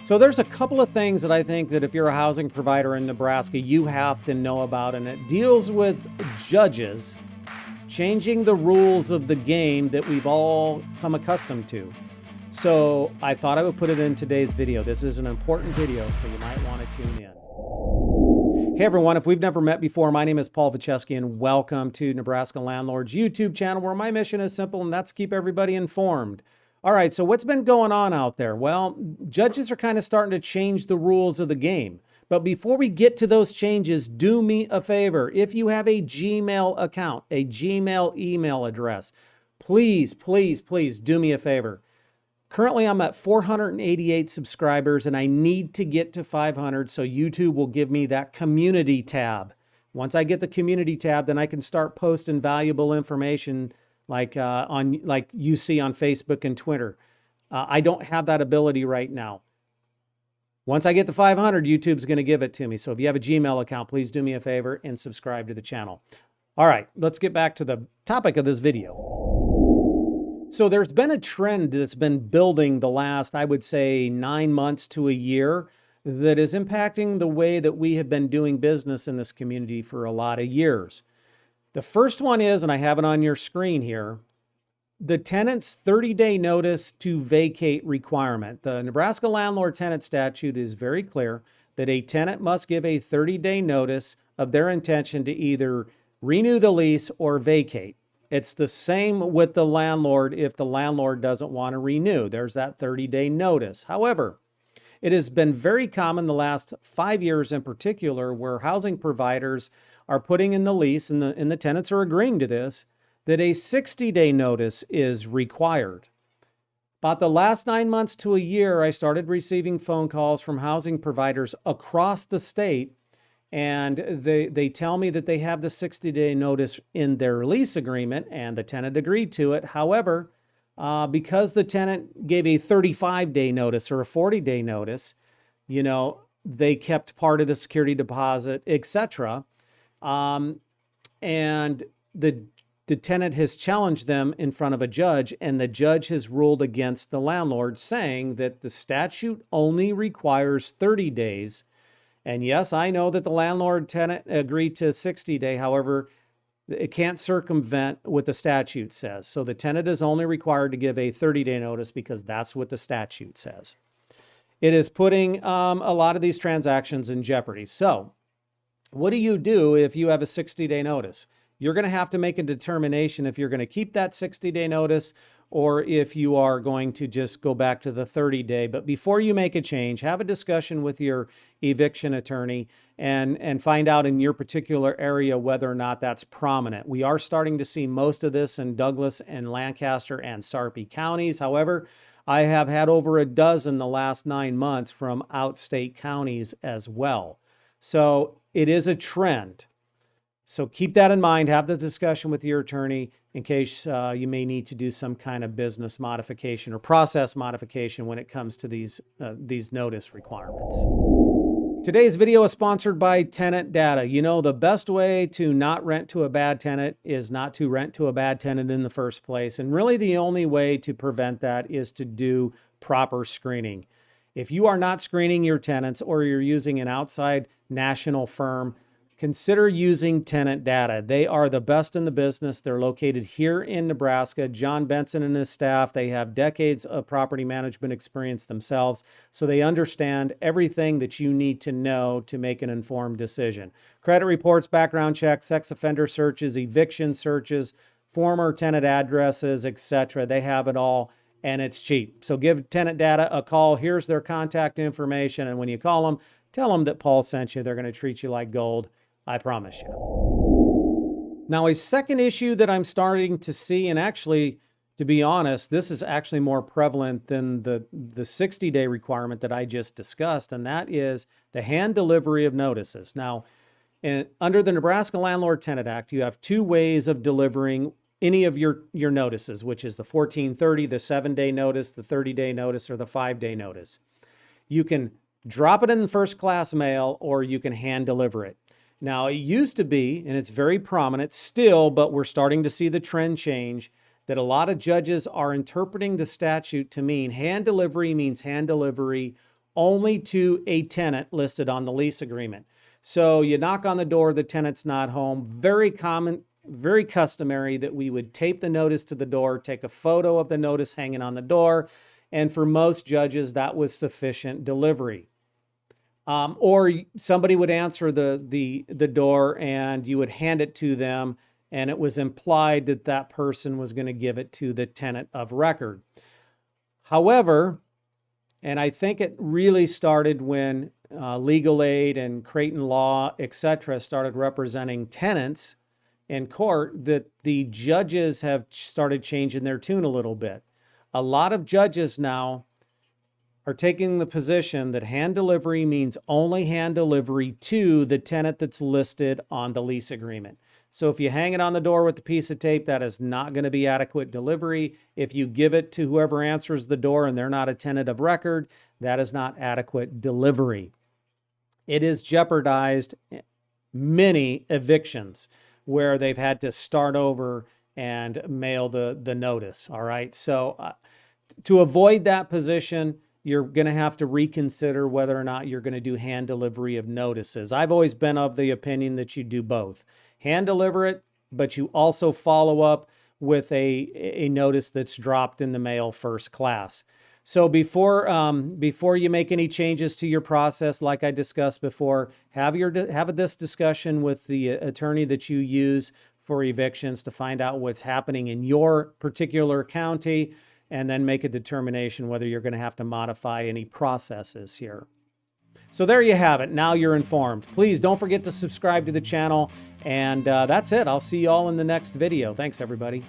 So there's a couple of things that I think that if you're a housing provider in Nebraska, you have to know about, and it deals with judges changing the rules of the game that we've all come accustomed to. So I thought I would put it in today's video. This is an important video, so you might want to tune in. Hey everyone, if we've never met before, my name is Vojchehoske and welcome to Nebraska Landlords YouTube channel, where my mission is simple, and that's keep everybody informed. All right, so what's been going on out there? Well, judges are kind of starting to change the rules of the game. But before we get to those changes, do me a favor. If you have a Gmail account, a Gmail email address, please, please, please do me a favor. Currently, I'm at 488 subscribers, and I need to get to 500, so YouTube will give me that community tab. Once I get the community tab, then I can start posting valuable information like you see on Facebook and Twitter. I don't have that ability right now. Once I get to 500, YouTube's going to give it to me. So if you have a Gmail account, please do me a favor and subscribe to the channel. All right, let's get back to the topic of this video. So there's been a trend that's been building the last, I would say, 9 months to a year that is impacting the way that we have been doing business in this community for a lot of years. The first one is, and I have it on your screen here, the tenant's 30-day notice to vacate requirement. The Nebraska Landlord Tenant Statute is very clear that a tenant must give a 30-day notice of their intention to either renew the lease or vacate. It's the same with the landlord if the landlord doesn't want to renew. There's that 30-day notice. However, it has been very common the last 5 years in particular where housing providers are putting in the lease, and the tenants are agreeing to this, that a 60-day notice is required. About the last 9 months to a year, I started receiving phone calls from housing providers across the state, and they tell me that they have the 60-day notice in their lease agreement, and the tenant agreed to it. However, because the tenant gave a 35-day notice or a 40-day notice, they kept part of the security deposit, etc. And the tenant has challenged them in front of a judge, and the judge has ruled against the landlord, saying that the statute only requires 30 days. And yes, I know that the landlord tenant agreed to 60-day. However, it can't circumvent what the statute says. So the tenant is only required to give a 30-day notice because that's what the statute says. It is putting a lot of these transactions in jeopardy. So what do you do if you have a 60-day notice? You're going to have to make a determination if you're going to keep that 60-day notice or if you are going to just go back to the 30-day. But before you make a change, have a discussion with your eviction attorney and find out in your particular area whether or not that's prominent. We are starting to see most of this in Douglas and Lancaster and Sarpy counties. However, I have had over a dozen the last 9 months from outstate counties as well. So it is a trend. So keep that in mind. Have the discussion with your attorney in case you may need to do some kind of business modification or process modification when it comes to these notice requirements. Today's video is sponsored by Tenant Data. The best way to not rent to a bad tenant is not to rent to a bad tenant in the first place. And really the only way to prevent that is to do proper screening. If you are not screening your tenants or you're using an outside national firm, consider using Tenant Data. They are the best in the business. They're located here in Nebraska. John Benson and his staff, they have decades of property management experience themselves, so they understand everything that you need to know to make an informed decision. Credit reports, background checks, sex offender searches, eviction searches, former tenant addresses, etc. They have it all, and it's cheap. So give Tenant Data a call. Here's their contact information, and when you call them, tell them that Paul sent you. They're going to treat you like gold. I promise you. Now, a second issue that I'm starting to see, and actually, to be honest, this is actually more prevalent than the 60-day requirement that I just discussed, and that is the hand delivery of notices. Now, under the Nebraska Landlord Tenant Act, you have two ways of delivering any of your notices, which is the 1430, the 7-day notice, the 30-day notice, or the 5-day notice. You can drop it in first class mail, or you can hand deliver it. Now, it used to be, and it's very prominent still, but we're starting to see the trend change, that a lot of judges are interpreting the statute to mean hand delivery means hand delivery only to a tenant listed on the lease agreement. So you knock on the door, the tenant's not home. Very common, very customary that we would tape the notice to the door, take a photo of the notice hanging on the door, and for most judges, that was sufficient delivery. Or somebody would answer the door and you would hand it to them, and it was implied that that person was going to give it to the tenant of record. However, and I think it really started when Legal Aid and Creighton Law, etc., started representing tenants in court, that the judges have started changing their tune a little bit. A lot of judges now are taking the position that hand delivery means only hand delivery to the tenant that's listed on the lease agreement. So if you hang it on the door with a piece of tape, that is not going to be adequate delivery. If you give it to whoever answers the door and they're not a tenant of record, that is not adequate delivery. It has jeopardized many evictions where they've had to start over and mail the notice. All right. So to avoid that position, you're going to have to reconsider whether or not you're going to do hand delivery of notices. I've always been of the opinion that you do both. Hand deliver it, but you also follow up with a notice that's dropped in the mail first class. So before you make any changes to your process, like I discussed before, have this discussion with the attorney that you use for evictions to find out what's happening in your particular county, and then make a determination whether you're going to have to modify any processes here. So there you have it. Now you're informed. Please don't forget to subscribe to the channel. And that's it. I'll see you all in the next video. Thanks, everybody.